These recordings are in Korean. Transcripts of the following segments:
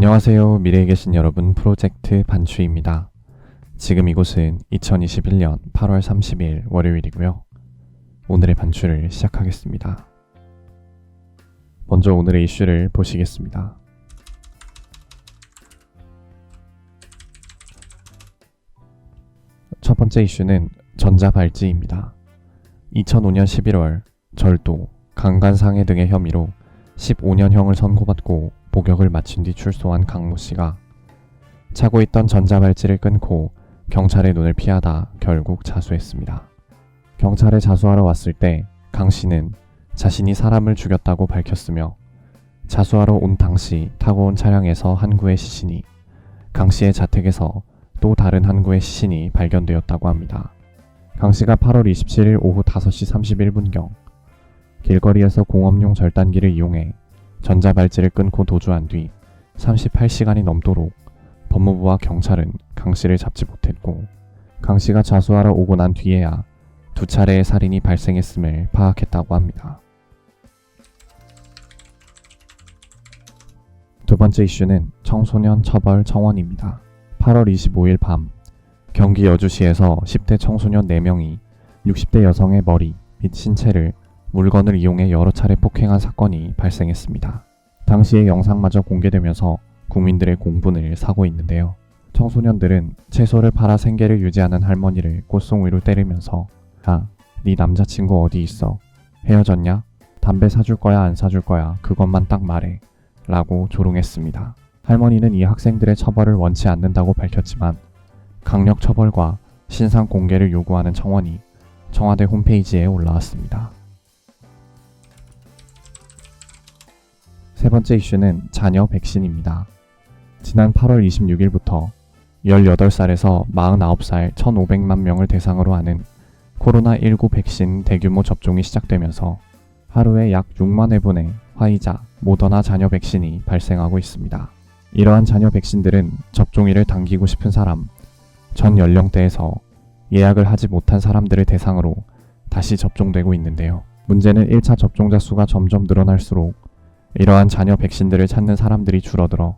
안녕하세요. 미래에 계신 여러분, 프로젝트 반추입니다. 지금 이곳은 2021년 8월 30일 월요일이고요. 오늘의 반추를 시작하겠습니다. 먼저 오늘의 이슈를 보시겠습니다. 첫 번째 이슈는 전자발찌입니다. 2005년 11월 절도, 강간상해 등의 혐의로 15년형을 선고받고 복역을 마친 뒤 출소한 강모 씨가 차고 있던 전자발찌를 끊고 경찰의 눈을 피하다 결국 자수했습니다. 경찰에 자수하러 왔을 때 강 씨는 자신이 사람을 죽였다고 밝혔으며 자수하러 온 당시 타고 온 차량에서 한 구의 시신이, 강 씨의 자택에서 또 다른 한 구의 시신이 발견되었다고 합니다. 강 씨가 8월 27일 오후 5시 31분경 길거리에서 공업용 절단기를 이용해 전자발찌를 끊고 도주한 뒤 38시간이 넘도록 법무부와 경찰은 강 씨를 잡지 못했고, 강 씨가 자수하러 오고 난 뒤에야 두 차례의 살인이 발생했음을 파악했다고 합니다. 두 번째 이슈는 청소년 처벌 청원입니다. 8월 25일 밤 경기 여주시에서 10대 청소년 4명이 60대 여성의 머리 및 신체를 물건을 이용해 여러 차례 폭행한 사건이 발생했습니다. 당시의 영상마저 공개되면서 국민들의 공분을 사고 있는데요. 청소년들은 채소를 팔아 생계를 유지하는 할머니를 꽃송이로 때리면서 야, 네 남자친구 어디 있어? 헤어졌냐? 담배 사줄 거야 안 사줄 거야? 그것만 딱 말해 라고 조롱했습니다. 할머니는 이 학생들의 처벌을 원치 않는다고 밝혔지만 강력 처벌과 신상 공개를 요구하는 청원이 청와대 홈페이지에 올라왔습니다. 세 번째 이슈는 자녀 백신입니다. 지난 8월 26일부터 18살에서 49살 1,500만 명을 대상으로 하는 코로나19 백신 대규모 접종이 시작되면서 하루에 약 6만 회분의 화이자, 모더나 자녀 백신이 발생하고 있습니다. 이러한 자녀 백신들은 접종일을 당기고 싶은 사람, 전 연령대에서 예약을 하지 못한 사람들을 대상으로 다시 접종되고 있는데요. 문제는 1차 접종자 수가 점점 늘어날수록 이러한 자녀 백신들을 찾는 사람들이 줄어들어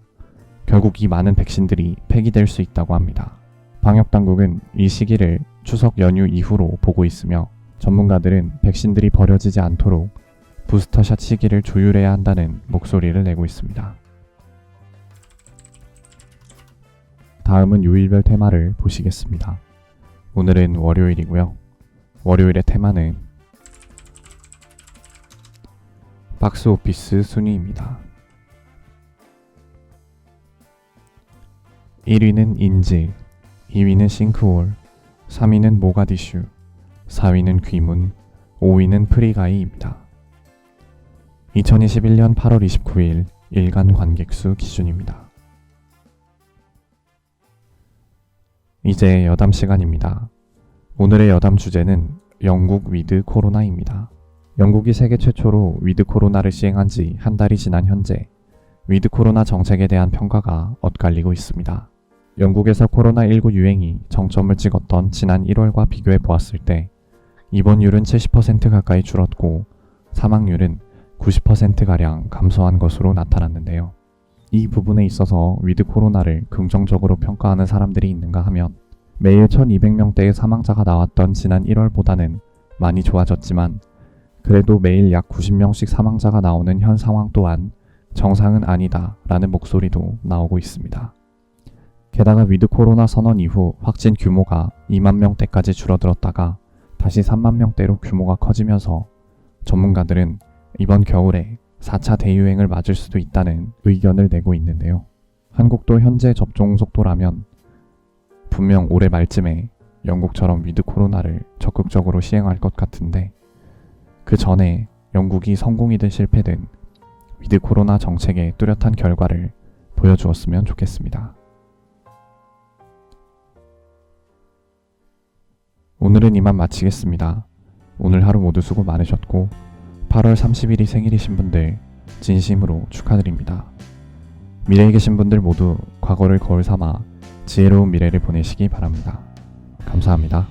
결국 이 많은 백신들이 폐기될 수 있다고 합니다. 방역당국은 이 시기를 추석 연휴 이후로 보고 있으며 전문가들은 백신들이 버려지지 않도록 부스터샷 시기를 조율해야 한다는 목소리를 내고 있습니다. 다음은 요일별 테마를 보시겠습니다. 오늘은 월요일이고요. 월요일의 테마는 박스오피스 순위입니다. 1위는 인질, 2위는 싱크홀, 3위는 모가디슈, 4위는 귀문, 5위는 프리가이입니다. 2021년 8월 29일 일간 관객수 기준입니다. 이제 여담 시간입니다. 오늘의 여담 주제는 영국 위드 코로나입니다. 영국이 세계 최초로 위드 코로나를 시행한 지 한 달이 지난 현재 위드 코로나 정책에 대한 평가가 엇갈리고 있습니다. 영국에서 코로나19 유행이 정점을 찍었던 지난 1월과 비교해 보았을 때 입원율은 70% 가까이 줄었고 사망률은 90%가량 감소한 것으로 나타났는데요. 이 부분에 있어서 위드 코로나를 긍정적으로 평가하는 사람들이 있는가 하면 매일 1200명대의 사망자가 나왔던 지난 1월보다는 많이 좋아졌지만 그래도 매일 약 90명씩 사망자가 나오는 현 상황 또한 정상은 아니다 라는 목소리도 나오고 있습니다. 게다가 위드 코로나 선언 이후 확진 규모가 2만 명대까지 줄어들었다가 다시 3만 명대로 규모가 커지면서 전문가들은 이번 겨울에 4차 대유행을 맞을 수도 있다는 의견을 내고 있는데요. 한국도 현재 접종 속도라면 분명 올해 말쯤에 영국처럼 위드 코로나를 적극적으로 시행할 것 같은데 그 전에 영국이 성공이든 실패든 위드 코로나 정책의 뚜렷한 결과를 보여주었으면 좋겠습니다. 오늘은 이만 마치겠습니다. 오늘 하루 모두 수고 많으셨고 8월 30일이 생일이신 분들 진심으로 축하드립니다. 미래에 계신 분들 모두 과거를 거울 삼아 지혜로운 미래를 보내시기 바랍니다. 감사합니다.